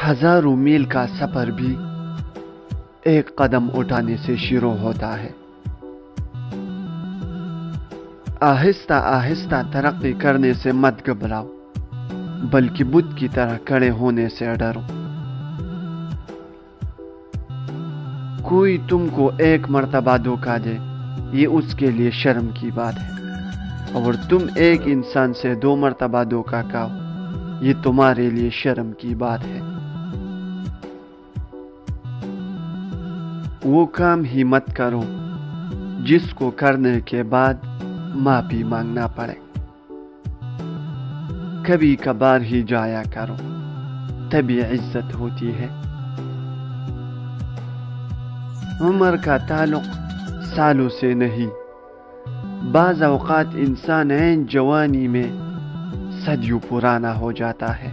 ہزاروں میل کا سفر بھی ایک قدم اٹھانے سے شروع ہوتا ہے۔ آہستہ آہستہ ترقی کرنے سے مت گھبراؤ، بلکہ بت کی طرح کھڑے ہونے سے ڈرو۔ کوئی تم کو ایک مرتبہ دھوکہ دے، یہ اس کے لیے شرم کی بات ہے، اور تم ایک انسان سے 2 مرتبہ دھوکہ کھاؤ، یہ تمہارے لیے شرم کی بات ہے۔ وہ کام ہی مت کرو جس کو کرنے کے بعد معافی مانگنا پڑے۔ کبھی کبھار ہی جایا کرو، تبھی عزت ہوتی ہے۔ عمر کا تعلق سالوں سے نہیں، بعض اوقات انسان عین جوانی میں صدیوں پرانا ہو جاتا ہے۔